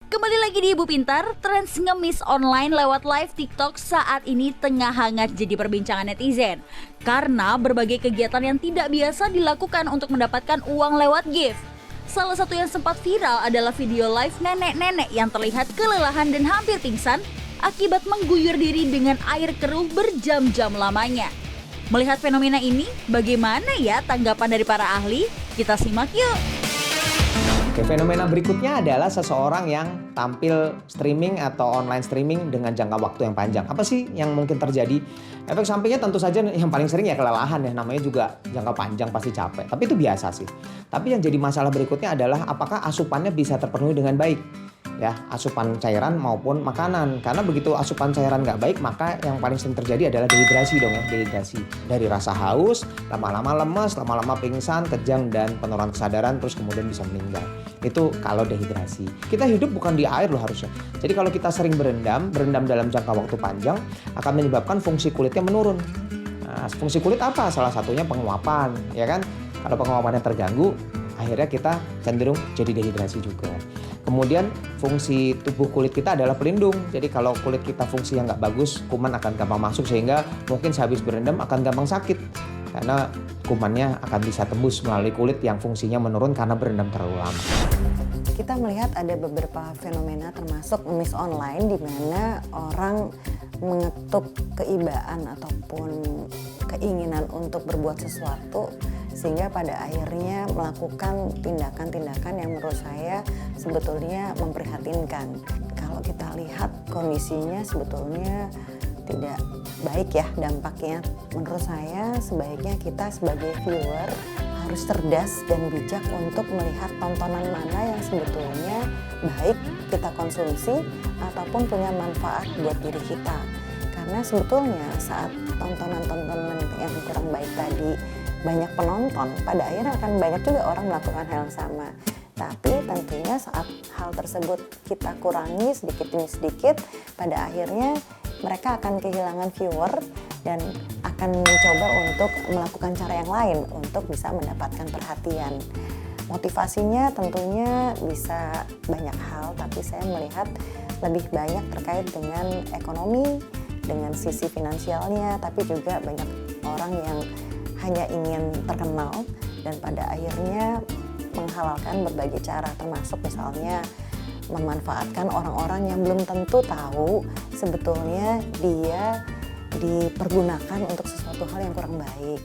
Kembali lagi di Ibu Pintar, trends ngemis online lewat live TikTok saat ini tengah hangat jadi perbincangan netizen. Karena berbagai kegiatan yang tidak biasa dilakukan untuk mendapatkan uang lewat gift. Salah satu yang sempat viral adalah video live nenek-nenek yang terlihat kelelahan dan hampir pingsan akibat mengguyur diri dengan air keruh berjam-jam lamanya. Melihat fenomena ini, bagaimana ya tanggapan dari para ahli? Kita simak yuk! Oke, fenomena berikutnya adalah seseorang yang tampil streaming atau online streaming dengan jangka waktu yang panjang. Apa sih yang mungkin terjadi? Efek sampingnya tentu saja yang paling sering ya kelelahan ya, namanya juga jangka panjang pasti capek. Tapi itu biasa sih. Tapi yang jadi masalah berikutnya adalah apakah asupannya bisa terpenuhi dengan baik? Ya, asupan cairan maupun makanan. Karena begitu asupan cairan nggak baik, maka yang paling sering terjadi adalah dehidrasi dong ya, dehidrasi. Dari rasa haus, lama-lama lemes, lama-lama pingsan, kejang, dan penurunan kesadaran, terus kemudian bisa meninggal. Itu kalau dehidrasi. Kita hidup bukan di air loh harusnya. Jadi kalau kita sering berendam dalam jangka waktu panjang, akan menyebabkan fungsi kulitnya menurun. Nah, fungsi kulit apa? Salah satunya penguapan, ya kan? Kalau penguapannya terganggu, akhirnya kita cenderung jadi dehidrasi juga. Kemudian fungsi tubuh kulit kita adalah pelindung. Jadi kalau kulit kita fungsinya nggak bagus, kuman akan gampang masuk sehingga mungkin sehabis berendam akan gampang sakit. Karena kumannya akan bisa tembus melalui kulit yang fungsinya menurun karena berendam terlalu lama. Kita melihat ada beberapa fenomena termasuk ngemis online di mana orang mengetuk keibaan ataupun keinginan untuk berbuat sesuatu sehingga pada akhirnya melakukan tindakan-tindakan yang menurut saya sebetulnya memprihatinkan. Kalau kita lihat kondisinya sebetulnya tidak baik ya dampaknya. Menurut saya sebaiknya kita sebagai viewer harus cerdas dan bijak untuk melihat tontonan mana yang sebetulnya baik kita konsumsi ataupun punya manfaat buat diri kita. Karena sebetulnya saat tontonan-tontonan yang kurang baik tadi banyak penonton, pada akhirnya akan banyak juga orang melakukan hal yang sama. Tapi tentunya saat hal tersebut kita kurangi sedikit demi sedikit, pada akhirnya mereka akan kehilangan viewer dan akan mencoba untuk melakukan cara yang lain untuk bisa mendapatkan perhatian. Motivasinya tentunya bisa banyak hal, tapi saya melihat lebih banyak terkait dengan ekonomi, dengan sisi finansialnya, tapi juga banyak orang yang hanya ingin terkenal dan pada akhirnya menghalalkan berbagai cara, termasuk misalnya memanfaatkan orang-orang yang belum tentu tahu sebetulnya dia dipergunakan untuk sesuatu hal yang kurang baik.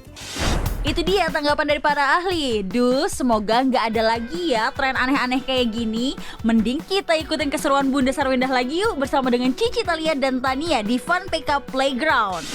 Itu dia tanggapan dari para ahli. Semoga nggak ada lagi ya tren aneh-aneh kayak gini. Mending kita ikutin keseruan Bunda Sarwindah lagi yuk bersama dengan Cici Talia dan Tania di Fun PK Playground.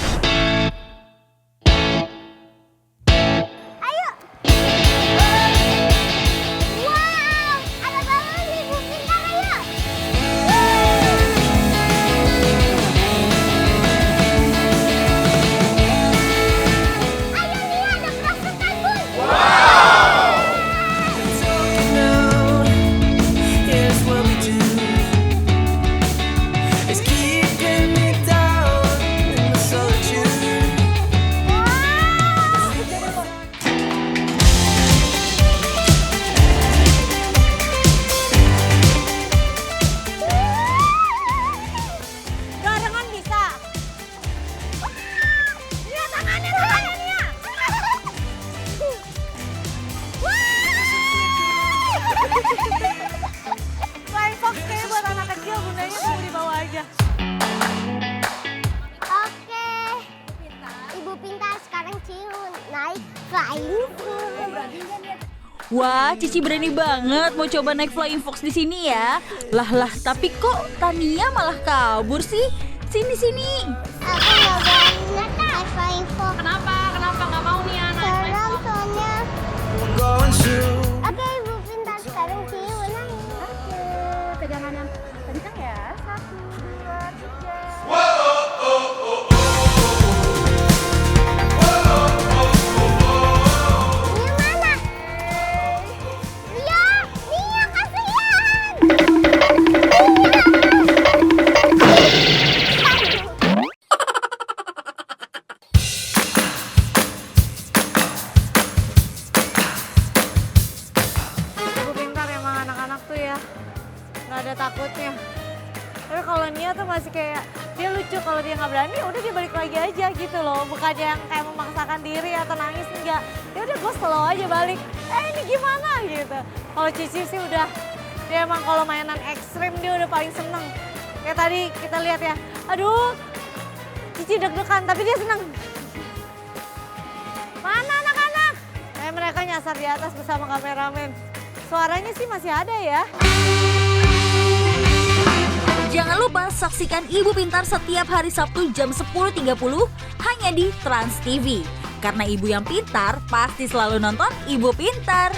Flying Fox kayaknya buat anak kecil, bundanya tunggu di bawah aja. Oke, Ibu Pintar sekarang cium naik Flying Fox. Wah, Cici berani banget mau coba naik Flying Fox di sini ya. Lah, tapi kok Tania malah kabur sih? Sini. Aku nggak banget naik Flying Fox. Kenapa nggak mau nih anak? Serem soalnya. Oke, Ibu Pintar sekarang cium naik. Pegangan yang kencang ya. 1, 2, 3. Ini mana? Lia, kasihan. Ibu Pintar emang anak-anak tuh ya nggak ada takut takutnya. Tapi kalau Nia tuh masih kayak dia lucu, kalau dia nggak berani udah dia balik lagi aja gitu loh. Bukan yang kayak memaksakan diri atau nangis, enggak. Ya udah gue slow aja balik. Ini gimana gitu. Kalau Cici sih udah, dia emang kalau mainan ekstrim dia udah paling seneng. Kayak tadi kita lihat ya, aduh Cici deg-degan tapi dia seneng. Mana anak-anak? Mereka nyasar di atas bersama kameramen. Suaranya sih masih ada ya. Jangan lupa saksikan Ibu Pintar setiap hari Sabtu jam 10.30 hanya di Trans TV. Karena ibu yang pintar pasti selalu nonton Ibu Pintar.